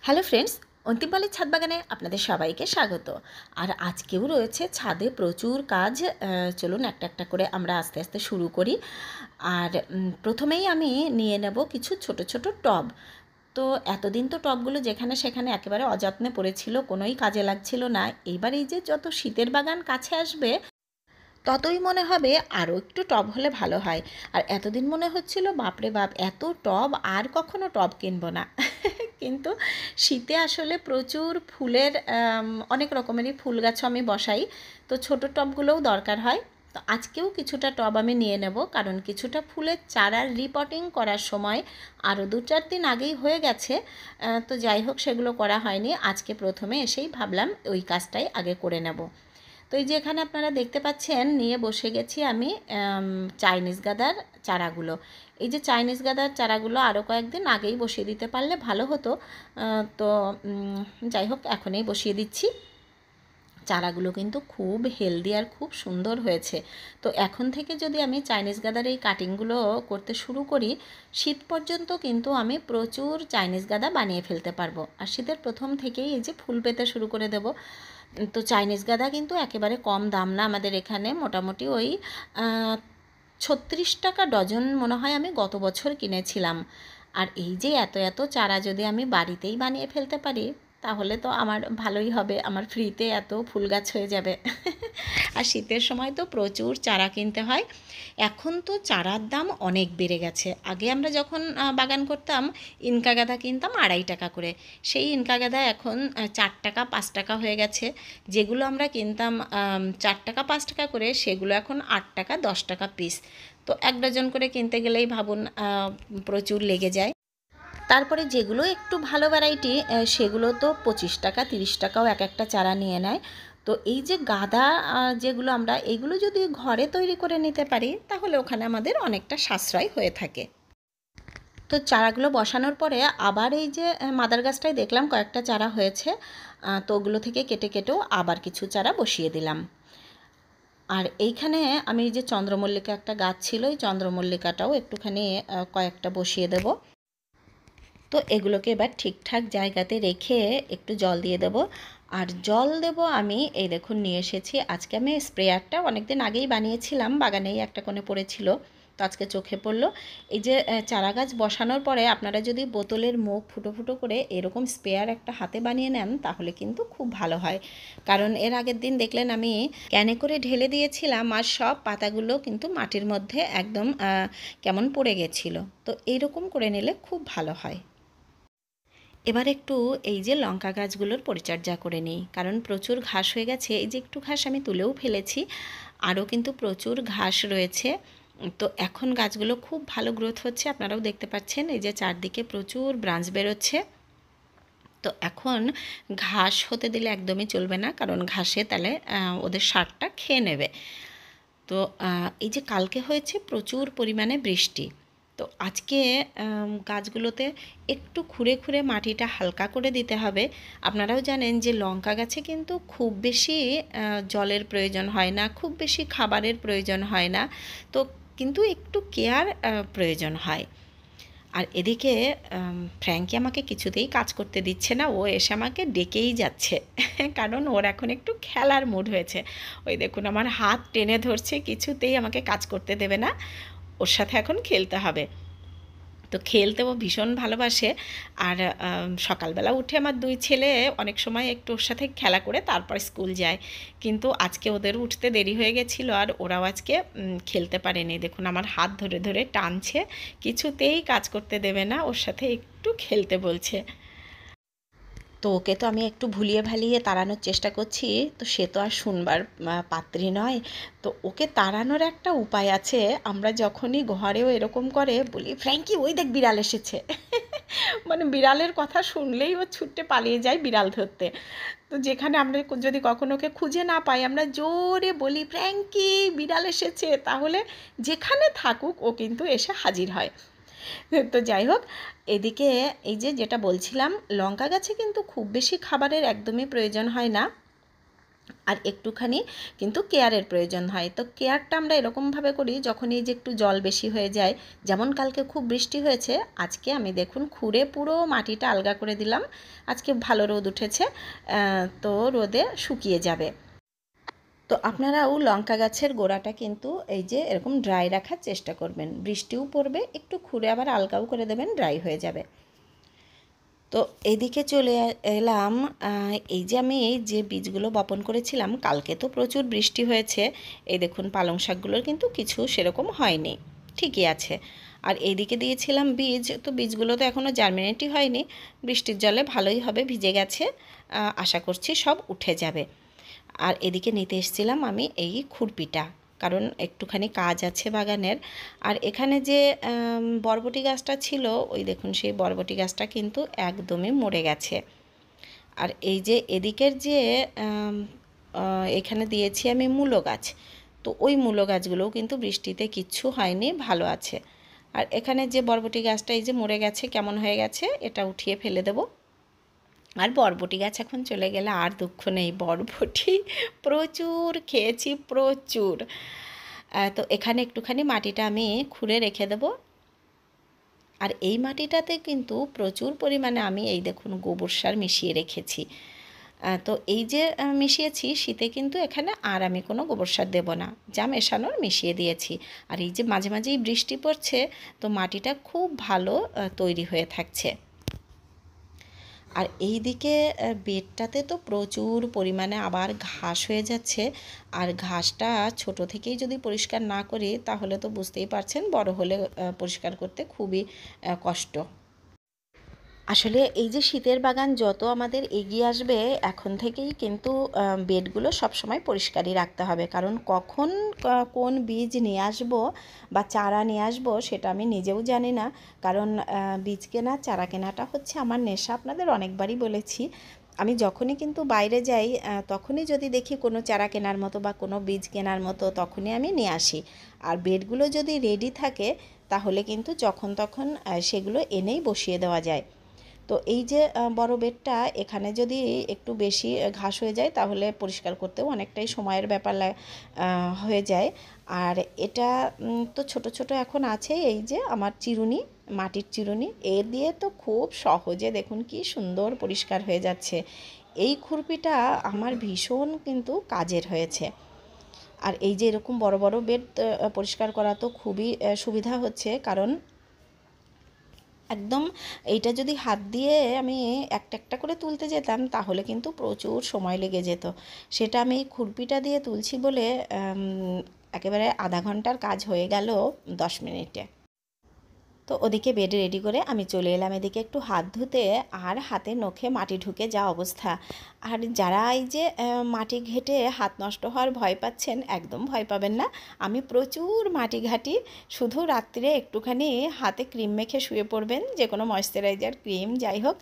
Hello friends, অন্তিমবালির ছাদ বাগানে আপনাদের সবাইকে স্বাগত। আর আজকেও রয়েছে ছাদে প্রচুর কাজ। চলুন একটা একটা করে আমরা আস্তে আস্তে শুরু করি। আর প্রথমেই আমি নিয়ে নেব কিছু ছোট ছোট টব। তো এতদিন তো টবগুলো যেখানে সেখানে একেবারে অযত্নে পড়েছিল, কোনোই কাজে লাগছিল না। এইবার এই যে যত শীতের বাগান কাছে আসবে ততই মনে হবে আরও একটু টব হলে ভালো হয়। আর এতদিন মনে হচ্ছিল বাপরে বাপ, এত টব আর কখনো টব কিনবো না। কিন্তু শীতে আসলে প্রচুর ফুলের অনেক রকমেরই ফুল গাছও আমি বসাই, তো ছোট টবগুলোও দরকার হয়। তো আজকেও কিছুটা টব আমি নিয়ে নেব, কারণ কিছুটা ফুলের চারার রিপটিং করার সময় আরও 2-4 দিন আগেই হয়ে গেছে। তো যাই হোক, সেগুলো করা হয়নি। আজকে প্রথমে এসেই ভাবলাম ওই কাজটাই আগে করে নেব। তো এই যে এখানে আপনারা দেখতে পাচ্ছেন নিয়ে বসে গেছি আমি চাইনিজ গাঁদার চারাগুলো। এই যে চাইনিজ গাঁদার চারাগুলো আরও কয়েকদিন আগেই বসিয়ে দিতে পারলে ভালো হতো। তো যাই হোক, এখনই বসিয়ে দিচ্ছি। চারাগুলো কিন্তু খুব হেলদি আর খুব সুন্দর হয়েছে। তো এখন থেকে যদি আমি চাইনিজ গাঁদার এই কাটিংগুলো করতে শুরু করি, শীত পর্যন্ত কিন্তু আমি প্রচুর চাইনিজ গাঁদা বানিয়ে ফেলতে পারবো। আর শীতের প্রথম থেকেই এই যে ফুল পেতে শুরু করে দেব। তো চাইনিজ গাঁদা কিন্তু একেবারে কম দাম না আমাদের এখানে, মোটামুটি ওই 36 টাকা ডজন মনে হয় আমি গত বছর কিনেছিলাম। আর এই যে এত এত চারা যদি আমি বাড়িতেই বানিয়ে ফেলতে পারি, তাহলে তো আমার ভালোই হবে, আমার ফ্রিতে এত ফুল গাছ হয়ে যাবে। আর শীতের সময় তো প্রচুর চারা কিনতে হয়। এখন তো চারার দাম অনেক বেড়ে গেছে। আগে আমরা যখন বাগান করতাম, ইনকা গাঁদা কিনতাম 2.5 টাকা করে। সেই ইনকা গাঁদা এখন 4 টাকা 5 টাকা হয়ে গেছে। যেগুলো আমরা কিনতাম 4 টাকা 5 টাকা করে, সেগুলো এখন 8 টাকা 10 টাকা পিস। তো 1 ডজন করে কিনতে গেলেই ভাবুন প্রচুর লেগে যায়। তারপরে যেগুলো একটু ভালো ভ্যারাইটি, সেগুলো তো 25 টাকা 30 টাকাও এক একটা চারা নিয়ে নেয়। তো এই যে গাঁদা যেগুলো আমরা এইগুলো যদি ঘরে তৈরি করে নিতে পারি, তাহলে ওখানে আমাদের অনেকটা সাশ্রয় হয়ে থাকে। তো চারাগুলো বসানোর পরে আবার এই যে মাদার গাছটায় দেখলাম কয়েকটা চারা হয়েছে। তো ওগুলো থেকে কেটে কেটেও আবার কিছু চারা বসিয়ে দিলাম। আর এইখানে আমি এই যে চন্দ্রমল্লিকা একটা গাছ ছিল, এই চন্দ্রমল্লিকাটাও একটুখানি কয়েকটা বসিয়ে দেব। তো এগুলোকে এবার ঠিকঠাক জায়গাতে রেখে একটু জল দিয়ে দেব। আর জল দেব আমি, এই দেখুন নিয়ে এসেছি। আজকে আমি স্প্রেয়ারটা অনেক দিন আগেই বানিয়েছিলাম, বাগানেই একটা কোণে পড়েছিল, তো আজকে চোখে পড়লো। এই যে চারা গাছ বসানোর পরে আপনারা যদি বোতলের মুখ ফুটো ফুটো করে এরকম স্প্রেয়ার একটা হাতে বানিয়ে নেন, তাহলে কিন্তু খুব ভালো হয়। কারণ এর আগের দিন দেখলেন আমি ক্যানে করে ঢেলে দিয়েছিলাম, আর সব পাতাগুলো কিন্তু মাটির মধ্যে একদম কেমন পড়ে গেছিলো। তো এইরকম করে নিলে খুব ভালো হয়। এবার একটু এই যে লঙ্কা গাছগুলোর পরিচর্যা করে নিই, কারণ প্রচুর ঘাস হয়ে গেছে। এই যে একটু ঘাস আমি তুলেও ফেলেছি, আরও কিন্তু প্রচুর ঘাস রয়েছে। তো এখন গাছগুলো খুব ভালো গ্রোথ হচ্ছে, আপনারাও দেখতে পাচ্ছেন এই যে চারদিকে প্রচুর ব্রাঞ্চ বেরোচ্ছে। তো এখন ঘাস হতে দিলে একদমই চলবে না, কারণ ঘাসে তাহলে ওদের সারটা খেয়ে নেবে। তো এই যে কালকে হয়েছে প্রচুর পরিমাণে বৃষ্টি, তো আজকে গাছগুলোতে একটু খুঁড়ে খুঁড়ে মাটিটা হালকা করে দিতে হবে। আপনারাও জানেন যে লঙ্কা গাছে কিন্তু খুব বেশি জলের প্রয়োজন হয় না, খুব বেশি খাবারের প্রয়োজন হয় না, তো কিন্তু একটু কেয়ার প্রয়োজন হয়। আর এদিকে ফ্র্যাঙ্কি আমাকে কিছুতেই কাজ করতে দিচ্ছে না, ও এসে আমাকে ডেকেই যাচ্ছে। কারণ ওর এখন একটু খেলার মুড হয়েছে। ওই দেখুন আমার হাত টেনে ধরছে, কিছুতেই আমাকে কাজ করতে দেবে না, ওর সাথে এখন খেলতে হবে। তো খেলতে ও ভীষণ ভালোবাসে। আর সকালবেলা উঠে আমার 2 ছেলে অনেক সময় একটু ওর সাথে খেলা করে তারপর স্কুল যায়, কিন্তু আজকে ওদের উঠতে দেরি হয়ে গেছিলো, আর ওরাও আজকে খেলতে পারেনি। দেখুন আমার হাত ধরে ধরে টানছে, কিছুতেই কাজ করতে দেবে না, ওর সাথে একটু খেলতে বলছে। তো ওকে তো আমি একটু ভুলিয়ে ভালিয়ে তাড়ানোর চেষ্টা করছি, তো সে তো আর শুনবার পাত্রী নয়। তো ওকে তাড়ানোর একটা উপায় আছে। আমরা যখনই ঘরেও এরকম করে বলি, ফ্র্যাঙ্কি ওই দেখ বিড়াল এসেছে। মানে বিড়ালের কথা শুনলেই ও ছুটে পালিয়ে যায় বিড়াল ধরতে। তো যেখানে আমরা যদি কখনো ওকে খুঁজে না পাই, আমরা জোরে বলি ফ্র্যাঙ্কি বিড়াল এসেছে, তাহলে যেখানে থাকুক ও কিন্তু এসে হাজির হয়। তো যাই হোক, এদিকে এই যে যেটা বলছিলাম, লঙ্কা গাছে কিন্তু খুব বেশি খাবারের একদমই প্রয়োজন হয় না। আর একটুখানি কিন্তু কেয়ারের প্রয়োজন হয়। তো কেয়ারটা আমরা এরকমভাবে করি, যখন এই যে একটু জল বেশি হয়ে যায়, যেমন কালকে খুব বৃষ্টি হয়েছে, আজকে আমি দেখুন খুঁড়ে পুরো মাটিটা আলগা করে দিলাম। আজকে ভালো রোদ উঠেছে, তো রোদে শুকিয়ে যাবে। তো আপনারাও লঙ্কা গাছের গোড়াটা কিন্তু এই যে এরকম ড্রাই রাখার চেষ্টা করবেন। বৃষ্টিও পড়বে, একটু খুঁড়ে আবার আলগাও করে দেবেন, ড্রাই হয়ে যাবে। তো এইদিকে চলে এলাম। এই যে আমি যে বীজগুলো বপন করেছিলাম, কালকে তো প্রচুর বৃষ্টি হয়েছে, এই দেখুন পালং শাকগুলোর কিন্তু কিছু সেরকম হয়নি, ঠিকই আছে। আর এইদিকে দিয়েছিলাম বীজ, তো বীজগুলো তো এখনও জার্মিনেটই হয়নি, বৃষ্টির জলে ভালোই হবে, ভিজে গেছে, আশা করছি সব উঠে যাবে। আর এদিকে নিতে এসেছিলাম আমি এই খুরপিটা, কারণ একটুখানি কাজ আছে বাগানের। আর এখানে যে বরবটি গাছটা ছিল, ওই দেখুন সেই বরবটি গাছটা কিন্তু একদমই মরে গেছে। আর এই যে এদিকের যে এখানে দিয়েছি আমি মূলো গাছ, তো ওই মূলো গাছগুলোও কিন্তু বৃষ্টিতে কিচ্ছু হয়নি, ভালো আছে। আর এখানে যে বরবটি গাছটা এই যে মরে গেছে, কেমন হয়ে গেছে, এটা উঠিয়ে ফেলে দেবো। আর বরবটি গাছ এখন চলে গেলে আর দুঃখ নেই, বরবটি প্রচুর খেয়েছি, প্রচুর। তো এখানে একটুখানি মাটিটা আমি খুঁড়ে রেখে দেবো। আর এই মাটিটাতে কিন্তু প্রচুর পরিমাণে আমি এই দেখুন গোবর সার মিশিয়ে রেখেছি। তো এই যে মিশিয়েছি, শীতে কিন্তু এখানে আর আমি কোনো গোবর সার দেবো না, যা মেশানোর মিশিয়ে দিয়েছি। আর এই যে মাঝে মাঝেই বৃষ্টি পড়ছে, তো মাটিটা খুব ভালো তৈরি হয়ে থাকছে। আর এই দিকে বেডটাতে তো প্রচুর পরিমাণে আবার ঘাস হয়ে যাচ্ছে। আর ঘাসটা ছোট থেকেই যদি পরিষ্কার না করি, তাহলে তো বুঝতেই পারছেন বড় হলে পরিষ্কার করতে খুবই কষ্ট। আসলে এই যে শীতের বাগান যত আমাদের এগিয়ে আসবে, এখন থেকেই কিন্তু বেডগুলো সবসময় পরিষ্কারই রাখতে হবে, কারণ কখন কোন বীজ নিয়ে আসবো বা চারা নিয়ে আসবো সেটা আমি নিজেও জানি না। কারণ বীজ কেনা চারা কেনাটা হচ্ছে আমার নেশা, আপনাদের অনেকবারই বলেছি। আমি যখনই কিন্তু বাইরে যাই, তখনই যদি দেখি কোনো চারা কেনার মতো বা কোনো বীজ কেনার মতো, তখনই আমি নিয়ে আসি। আর বেডগুলো যদি রেডি থাকে, তাহলে কিন্তু যখন তখন সেগুলো এনেই বসিয়ে দেওয়া যায়। তো এই যে বড় বেডটা, এখানে যদি একটু বেশি ঘাস হয়ে যায়, তাহলে পরিষ্কার করতেও অনেকটাই সময়ের ব্যাপার হয়ে যায়। আর এটা তো ছোট ছোট এখন আছে, এই যে আমার চিরুনি, মাটির চিরুনি, এর দিয়ে তো খুব সহজে দেখুন কি সুন্দর পরিষ্কার হয়ে যাচ্ছে। এই খুরপিটা আমার ভীষণ কিন্তু কাজের হয়েছে। আর এই যে এরকম বড় বড় বেড পরিষ্কার করা তো খুবই সুবিধা হচ্ছে, কারণ একদম এইটা যদি হাত দিয়ে আমি একটা একটা করে তুলতে যেতাম, তাহলে কিন্তু প্রচুর সময় লেগে যেত। সেটা আমি খুরপিটা দিয়ে তুলছি বলে একেবারে আধা ঘন্টার কাজ হয়ে গেল 10 মিনিটে। তো ওদিকে বেড রেডি করে আমি চলে এলাম এদিকে একটু হাত ধুতে। আর হাতে নখে মাটি ঢুকে যা অবস্থা। আর যারা এই যে মাটি ঘেঁটে হাত নষ্ট হওয়ার ভয় পাচ্ছেন, একদম ভয় পাবেন না। আমি প্রচুর মাটি ঘাঁটি, শুধু রাত্রে একটুখানি হাতে ক্রিম মেখে শুয়ে পড়বেন, যে কোনো ময়েশ্চারাইজার ক্রিম যাই হোক,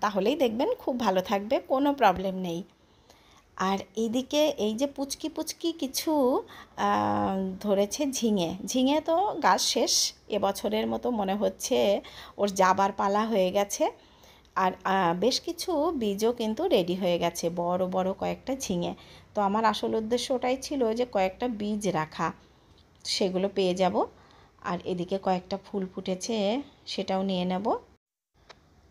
তাহলেই দেখবেন খুব ভালো থাকবে, কোনো প্রবলেম নেই। আর এইদিকে এই যে পুচকি পুচকি কিছু ধরেছে ঝিঙে, ঝিঙে তো গাছ শেষ, এবছরের মতো মনে হচ্ছে ওর যাবার পালা হয়ে গেছে। আর বেশ কিছু বীজও কিন্তু রেডি হয়ে গেছে, বড় বড় কয়েকটা ঝিঙে। তো আমার আসল উদ্দেশ্য ওটাই ছিল যে কয়েকটা বীজ রাখা, সেগুলো পেয়ে যাব। আর এদিকে কয়েকটা ফুল ফুটেছে, সেটাও নিয়ে নেব।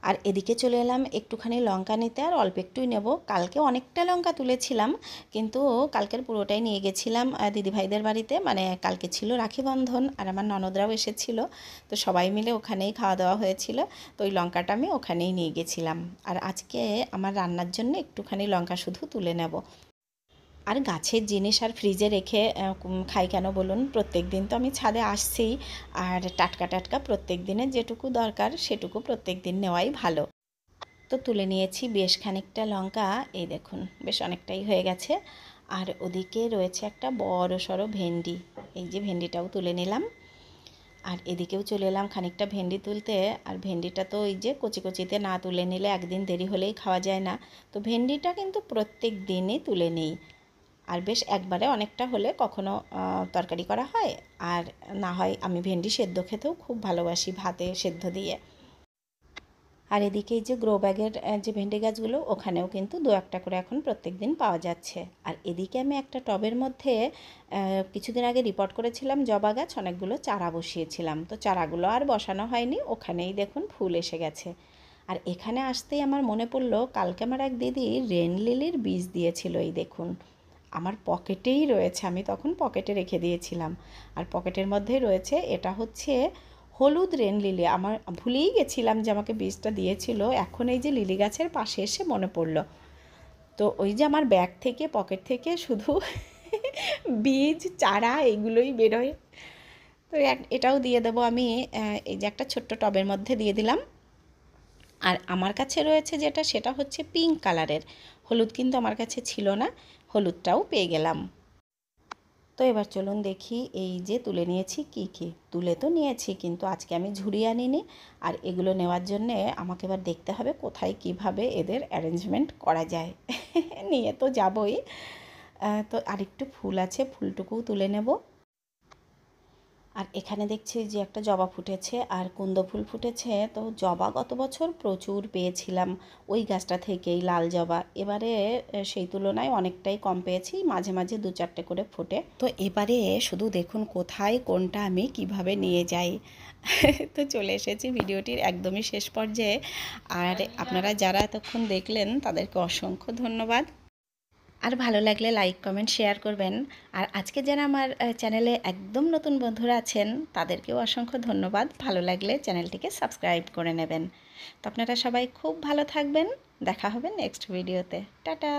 আর এদিকে চলে এলাম একটুখানি লঙ্কা নিতে, আর অল্প একটুই নেব। কালকে অনেকটা লঙ্কা তুলেছিলাম, কিন্তু কালকের পুরোটাই নিয়ে গেছিলাম দিদিভাইদের বাড়িতে, মানে কালকে ছিল রাখি বন্ধন, আর আমার ননদরাও এসেছিল, তো সবাই মিলে ওখানেই খাওয়া দাওয়া হয়েছিল। তো ওই লঙ্কাটা আমি ওখানেই নিয়ে গেছিলাম। আর আজকে আমার রান্নার জন্য একটুখানি লঙ্কা শুধু তুলে নেব। আর গাছের জিনিস আর ফ্রিজে রেখে খাই কেন বলুন, প্রত্যেক দিন তো আমি ছাদে আসছিই, আর টাটকা টাটকা প্রত্যেক দিনের যেটুকু দরকার সেটুকু প্রত্যেক দিন নেওয়াই ভালো। তো তুলে নিয়েছি বেশ খানিকটা লঙ্কা, এই দেখুন বেশ অনেকটাই হয়ে গেছে। আর ওদিকে রয়েছে একটা বড় সড়ো ভেন্ডি, এই যে ভেন্ডিটাও তুলে নিলাম। আর এদিকেও চলে এলাম খানিকটা ভেন্ডি তুলতে। আর ভেন্ডিটা তো ওই যে কচি কচিতে না তুলে নিলে একদিন দেরি হলেই খাওয়া যায় না, তো ভেন্ডিটা কিন্তু প্রত্যেক দিনই তুলে নিই। আর বেশ একবারে অনেকটা হলে কখনো তরকারি করা হয়, আর না হয় আমি ভেন্ডি সেদ্ধ খেতেও খুব ভালোবাসি, ভাতে সেদ্ধ দিয়ে। আর এদিকে এই যে গ্রো ব্যাগের যে ভেন্ডি গাছগুলো, ওখানেও কিন্তু 2-1টা করে এখন প্রত্যেক দিন পাওয়া যাচ্ছে। আর এদিকে আমি একটা টবের মধ্যে কিছুদিন আগে রিপোর্ট করেছিলাম জবা গাছ, অনেকগুলো চারা বসিয়েছিলাম, তো চারাগুলো আর বসানো হয়নি, ওখানেই দেখুন ফুল এসে গেছে। আর এখানে আসতেই আমার মনে পড়লো, কালকে আমার এক দিদি রেন লিলির বীজ দিয়েছিল, এই দেখুন আমার পকেটেই রয়েছে, আমি তখন পকেটে রেখে দিয়েছিলাম। আর পকেটের মধ্যেই রয়েছে, এটা হচ্ছে হলুদ রেন লিলি। আমার ভুলেই গেছিলাম যে আমাকে বীজটা দিয়েছিল, এখন এই যে লিলি গাছের পাশে এসে মনে পড়লো। তো ওই যে আমার ব্যাগ থেকে, পকেট থেকে শুধু বীজ চারা এগুলোই বেরোয়। তো এটাও দিয়ে দেবো আমি, এই যে একটা ছোট্ট টবের মধ্যে দিয়ে দিলাম। আর আমার কাছে রয়েছে যেটা, সেটা হচ্ছে পিঙ্ক কালারের, হলুদ কিন্তু আমার কাছে ছিল না, হলুদটাও পেয়ে গেলাম। তো এবার চলুন দেখি, এই যে তুলে নিয়েছি কি কি, তুলে তো নিয়েছি কিন্তু আজকে আমি ঝুড়ি আনিনি। আর এগুলো নেওয়ার জন্যে আমাকে এবার দেখতে হবে কোথায় কিভাবে এদের অ্যারেঞ্জমেন্ট করা যায়। নিয়ে তো যাবই। তো আরেকটু ফুল আছে, ফুলটুকুও তুলে নেব। আর এখানে দেখছি যে একটা জবা ফুটেছে আর কুন্দ ফুল ফুটেছে। তো জবা গত বছর প্রচুর পেয়েছিলাম ওই গাছটা থেকেই, লাল জবা। এবারে সেই তুলনায় অনেকটাই কম পেয়েছি, মাঝে মাঝে 2-4টে করে ফোটে। তো এবারে শুধু দেখুন কোথায় কোনটা আমি কিভাবে নিয়ে যাই। তো চলে এসেছি ভিডিওটির একদমই শেষ পর্যায়ে। আর আপনারা যারা এতক্ষণ দেখলেন তাদেরকে অসংখ্য ধন্যবাদ। আর ভালো লাগলে লাইক কমেন্ট শেয়ার করবেন। আর আজকে যারা আমার চ্যানেলে একদম নতুন বন্ধুরা আছেন তাদেরকেও অসংখ্য ধন্যবাদ, ভালো লাগলে চ্যানেলটিকে সাবস্ক্রাইব করে নেবেন। তো আপনারা সবাই খুব ভালো থাকবেন, দেখা হবে নেক্সট ভিডিওতে। টাটা।